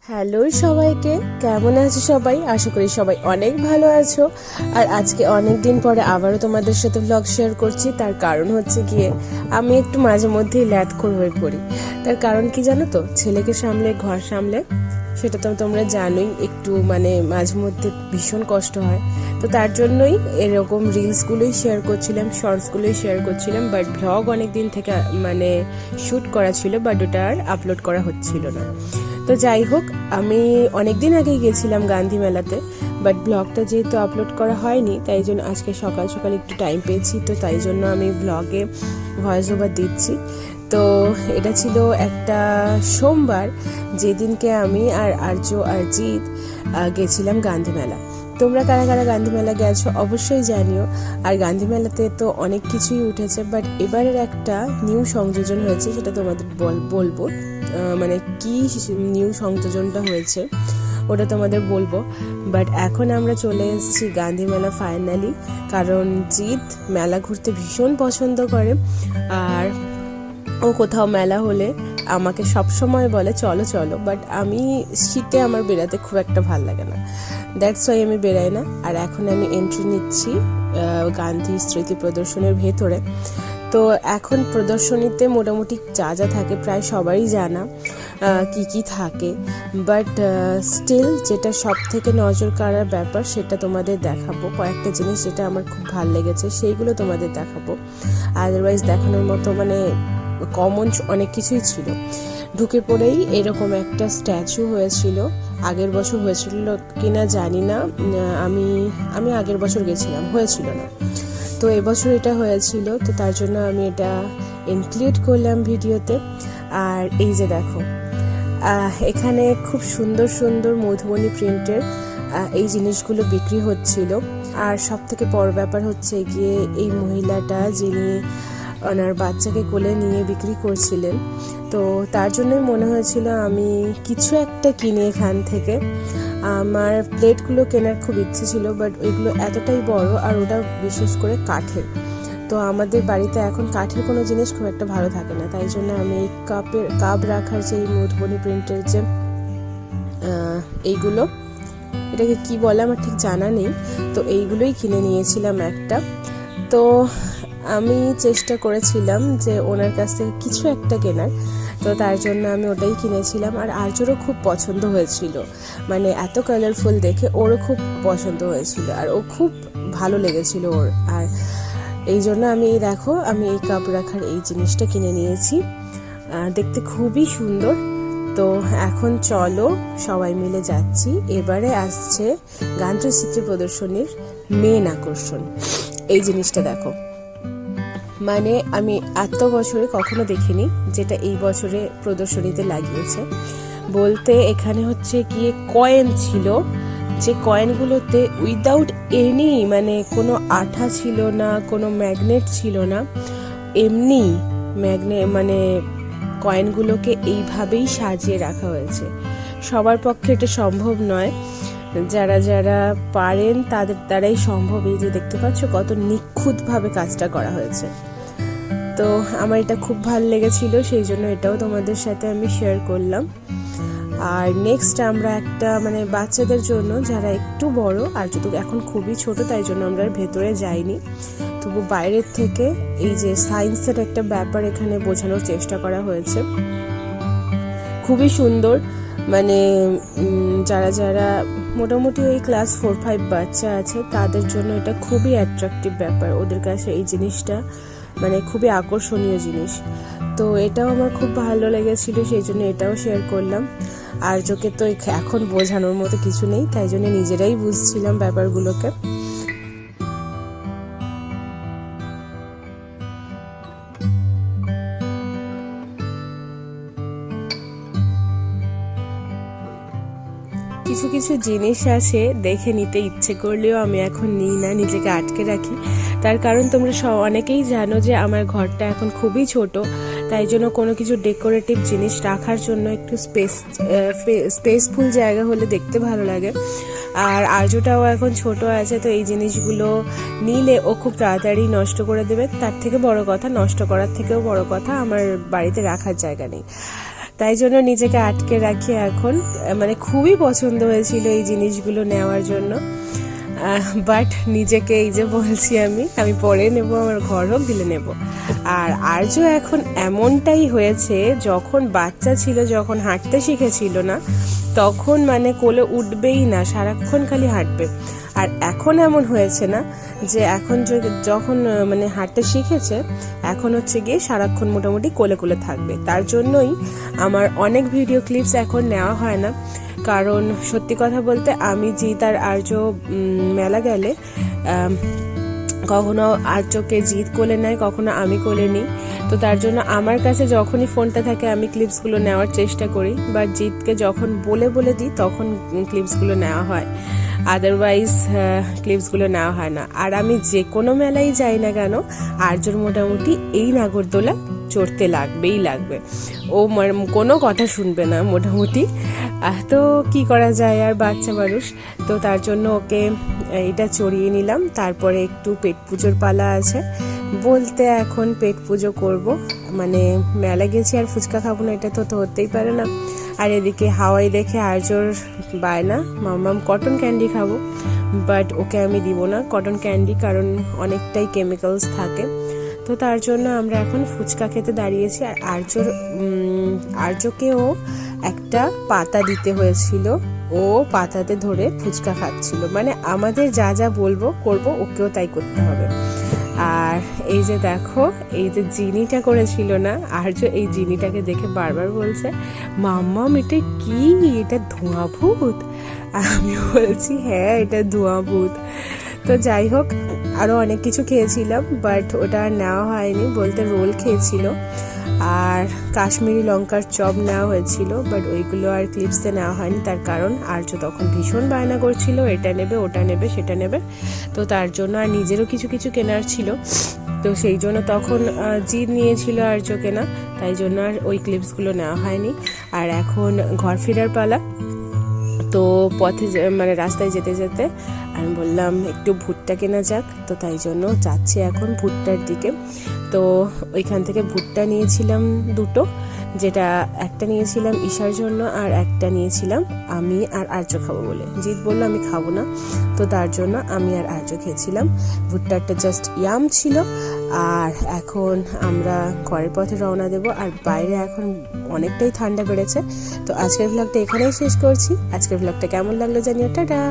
Hello সবাইকে, কেমন আছো সবাই? আশা করি সবাই অনেক ভালো আছো। আর আজকে অনেক দিন পরে আবারও তোমাদের সাথে ব্লগ শেয়ার করছি। তার কারণ হচ্ছে গিয়ে আমি একটু মাঝে মধ্যেই ল্যাদখোর হয়ে পড়ি। তার কারণ কি জানো তো, ছেলেকে সামলে ঘর সামলে সেটা তো তোমরা জানোই, একটু মাঝে মধ্যে ভীষণ কষ্ট হয়। তো তার জন্যই এরকম রিলসগুলোই শেয়ার করছিলাম, শর্টসগুলোই শেয়ার করছিলাম। বাট ব্লগ অনেক দিন থেকে শ্যুট করা ছিল, বাট ওটা আর আপলোড করা হচ্ছিল না। তো যাই হোক, আমি অনেক দিন আগেই গেছিলাম গান্ধী মেলাতে, বাট ব্লগটা যেহেতু আপলোড করা হয়নি, তাই জন্য আজকে সকাল সকাল একটু টাইম পেয়েছি, তো তাই জন্য আমি ব্লগে ভয়েস ওভার দিচ্ছি। তো এটা ছিল একটা সোমবার, যেদিনকে আমি আর আর্য আর জিৎ গেছিলাম গান্ধী মেলা। তোমরা কারা কারা গান্ধী মেলা গেছো অবশ্যই জানিও। আর গান্ধী মেলাতে তো অনেক কিছুই উঠেছে, বাট এবারের একটা নিউ সংযোজন হয়েছে, সেটা তোমাদের বলবো। কি নিউ সংযোজনটা হয়েছে ওটা তোমাদের বলবো। বাট এখন আমরা চলে এসেছি গান্ধী মেলা ফাইনালি, কারণ জিৎ মেলা ঘুরতে ভীষণ পছন্দ করে। আর ও কোথাও মেলা হলে আমাকে সব সময় বলে চলো চলো, বাট আমি শীতে আমার বেড়াতে খুব একটা ভাল লাগে না, দ্যাটস ওয়াই আমি বেরাই না। আর এখন আমি এন্ট্রি নিচ্ছি গান্ধী স্মৃতি প্রদর্শনীর ভেতরে। তো এখন প্রদর্শনীতে মোটামুটি যা যা থাকে প্রায় সবারই জানা কি কি থাকে, বাট স্টিল যেটা সব থেকে নজর কাড়ার ব্যাপার সেটা তোমাদের দেখাবো। কয়েকটা জিনিস যেটা আমার খুব ভালো লেগেছে সেইগুলো তোমাদের দেখাবো। আদারওয়াইজ দেখানোর মতো কমন অনেক কিছুই ছিল। ঢুকে পড়েই এরকম একটা স্ট্যাচু হয়েছিল, আগের বছর হয়েছিল কিনা জানি না, আমি আগের বছর গেছিলাম, হয়েছিল না, তো এবছর এটা হয়েছিল, তো তার জন্য আমি এটা ইনক্লুড করলাম ভিডিওতে। আর এই যে দেখো, এখানে খুব সুন্দর সুন্দর মধুবনী প্রিন্টের এই জিনিসগুলো বিক্রি হচ্ছিল। আর সব থেকে বড় ব্যাপার হচ্ছে গিয়ে এই মহিলাটা, যিনি ওনার বাচ্চাকে কোলে নিয়ে বিক্রি করছিলেন, তো তার জন্যই মনে হয়েছিল আমি কিছু একটা কিনি এখান থেকে। আমার প্লেটগুলো কেনার খুব ইচ্ছে ছিল, বাট ওইগুলো এতটাই বড়, আর ওটা বিশেষ করে কাঠের। তো আমাদের বাড়িতে এখন কাঠের কোনো জিনিস খুব একটা ভালো থাকে না, তাই জন্য আমি এই কাপ রাখার যে মধুবনী প্রিন্টের যে এইগুলো, এটাকে কি বলে আমার ঠিক জানা নেই, তো এইগুলোই কিনে নিয়েছিলাম একটা। তো আমি চেষ্টা করেছিলাম যে ওনার কাছ থেকে কিছু একটা কেনার, তো তার জন্য আমি ওটাই কিনেছিলাম। আর আর্যরও খুব পছন্দ হয়েছিল, এত কালারফুল দেখে ওরও খুব পছন্দ হয়েছিল, আর ও খুব ভালো লেগেছিল ওর। আর এই জন্য আমি এই কাপ রাখার এই জিনিসটা কিনে নিয়েছি, দেখতে খুবই সুন্দর। তো এখন চলো সবাই মিলে যাচ্ছি। এবারে আসছে গান্ধী স্মৃতি প্রদর্শনীর মেন আকর্ষণ, এই জিনিসটা দেখো। আমি এত বছরে কখনো দেখিনি যেটা এই বছরে প্রদর্শনীতে লাগিয়েছে। বলতে এখানে হচ্ছে গিয়ে কয়েন ছিল, যে কয়েনগুলোতে উইদাউট এনি কোনো আঠা ছিল না, কোনো ম্যাগনেট ছিল না, এমনি কয়েনগুলোকে এইভাবেই সাজিয়ে রাখা হয়েছে। সবার পক্ষে এটা সম্ভব নয়, যারা যারা পারেন তাদের দ্বারাই সম্ভব। এই যে দেখতে পাচ্ছ কত নিখুঁতভাবে কাজটা করা হয়েছে। তো আমার এটা খুব ভালো লেগেছিল, সেই জন্য এটাও তোমাদের সাথে আমি শেয়ার করলাম। আর নেক্সট আমরা একটা বাচ্চাদের জন্য যারা একটু বড়, আর যদি এখন খুবই ছোট, তাই জন্য আমরা ভেতরে যাইনি, তবু বাইরের থেকে এই যে সায়েন্সের একটা ব্যাপার এখানে বোঝানোর চেষ্টা করা হয়েছে। খুবই সুন্দর, যারা যারা মোটামুটি ওই ক্লাস 4-5 বাচ্চা আছে তাদের জন্য এটা খুবই অ্যাট্রাকটিভ ব্যাপার, ওদের কাছে এই জিনিসটা খুবই আকর্ষণীয় জিনিস। তো এটাও আমার খুব ভালো লেগেছিল, সেই জন্য এটাও শেয়ার করলাম। আর যোকে তো এখন বোঝানোর মতো কিছু নেই, তাই জন্য নিজেরাই বুঝছিলাম ব্যাপারগুলোকে। কিছু কিছু জিনিস আছে দেখে নিতে ইচ্ছে করলেও আমি এখন নিই না, নিজেকে আটকে রাখি। তার কারণ তোমরা অনেকেই জানো যে আমার ঘরটা এখন খুবই ছোট, তাই জন্য কোনো কিছু ডেকোরেটিভ জিনিস রাখার জন্য একটু স্পেসফুল জায়গা হলে দেখতে ভালো লাগে। আর আর্যটাও এখন ছোট আছে, তো এই জিনিসগুলো নিলে ও খুব তাড়াতাড়ি নষ্ট করে দেবে। তার থেকে বড় কথা, নষ্ট করার থেকেও বড় কথা, আমার বাড়িতে রাখার জায়গা নেই। তাই জন্য নিজেকে আটকে রাখি এখন। মানে খুবই পছন্দ হয়েছিল এই জিনিসগুলো নেওয়ার জন্য, বাট নিজেকে এই যে বলছি আমি পরে নেব, আমার ঘর হোক দিলে নেব। আর আর্য এখন এমনটাই হয়েছে, যখন বাচ্চা ছিল, যখন হাঁটতে শিখেছিল না, তখন মানে কোলে উঠবেই না, সারাক্ষণ খালি হাঁটবে। আর এখন এমন হয়েছে না যে এখন যখন মানে হাঁটতে শিখেছে, এখন হচ্ছে গিয়ে সারাক্ষণ মোটামুটি কোলে কোলে থাকবে। তার জন্যই আমার অনেক ভিডিও ক্লিপস এখন নেওয়া হয় না, কারণ সত্যি কথা বলতে আমি জিৎ আর আর্য মেলা গেলে কখনো আর্যকে জিৎ কোলে নেয়, কখনো আমি কোলে নিই। তো তার জন্য আমার কাছে যখনই ফোনটা থাকে আমি ক্লিপসগুলো নেওয়ার চেষ্টা করি, বা জিৎকে যখন বলে দিই তখন ক্লিপসগুলো নেওয়া হয়, আদারওয়াইজ ক্লিপসগুলো নেওয়া হয় না। আর আমি যে কোনো মেলাই যাই না কেন, আর্যর মোটামুটি এই নাগরদোলা চড়তে লাগবে। ও কোনো কথা শুনবে না মোটামুটি। তো কি করা যায়, আর বাচ্চা মানুষ। তো তার জন্য ওকে এটা চড়িয়ে নিলাম। তারপরে একটু পেট পুজোর পালা আছে, বলতে এখন পেট পুজো করব। মানে মেলা গেছি আর ফুচকা খাবো না, এটা তো হতেই পারে না। আর এদিকে হাওয়াই দেখে আর্যর বায়না, মাম্মাম কটন ক্যান্ডি খাবো, বাট ওকে আমি দিব না কটন ক্যান্ডি, কারণ অনেকটাই কেমিক্যালস থাকে। তো তার জন্য আমরা এখন ফুচকা খেতে দাঁড়িয়েছি। আর আর্যকেও একটা পাতা দিতে হয়েছিল, ও পাতাতে ধরে ফুচকা খাচ্ছিল। মানে আমাদের যা যা বলবো করব, ওকেও তাই করতে হবে। আর এই যে দেখো, এই যে জিনিটা করেছিল না আর্য, এই জিনিটাকে দেখে বারবার বলছে, মাম্মাম এটা কি, এটা ধোঁয়া ভূত? আমি বলছি হ্যাঁ, এটা ধোঁয়া ভূত। তো যাই হোক, আরও অনেক কিছু খেয়েছিলাম, বাট ওটা আর নেওয়া হয়নি, বলতে রোল খেয়েছিল আর কাশ্মীরি লঙ্কার চপ নেওয়া হয়েছিল, বাট ওইগুলো আর ক্লিপসে নেওয়া হয়নি। তার কারণ আর্য তখন ভীষণ বায়না করছিল, এটা নেবে, ওটা নেবে, সেটা নেবে। তো তার জন্য আর নিজেরও কিছু কিছু কেনার ছিল, তো সেই জন্য তখন জিদ নিয়েছিল আর্য কেনা, তাই জন্য আর ওই ক্লিপসগুলো নেওয়া হয়নি। আর এখন ঘর ফেরার পালা। তো পথে মানে রাস্তায় যেতে যেতে আমি বললাম একটু ভুট্টা কেনা যাক, তো তাই জন্য যাচ্ছি এখন ভুট্টার দিকে। তো ওইখান থেকে ভুট্টা নিয়েছিলাম দুটো, যেটা একটা নিয়েছিলাম ঈশার জন্য আর একটা নিয়েছিলাম আমি আর আর্য খাবো বলে। জিৎ বললো আমি খাবো না, তো তার জন্য আমি আর আর্য খেয়েছিলাম। ভুট্টাটা জাস্ট ইয়াম ছিল। আর এখন আমরা ঘরের পথে রওনা দেব, আর বাইরে এখন অনেকটাই ঠান্ডা বেড়েছে। তো আজকের ভ্লগটা এখানেই শেষ করছি। আজকের ভ্লগটা কেমন লাগলো জানিও, টাটা।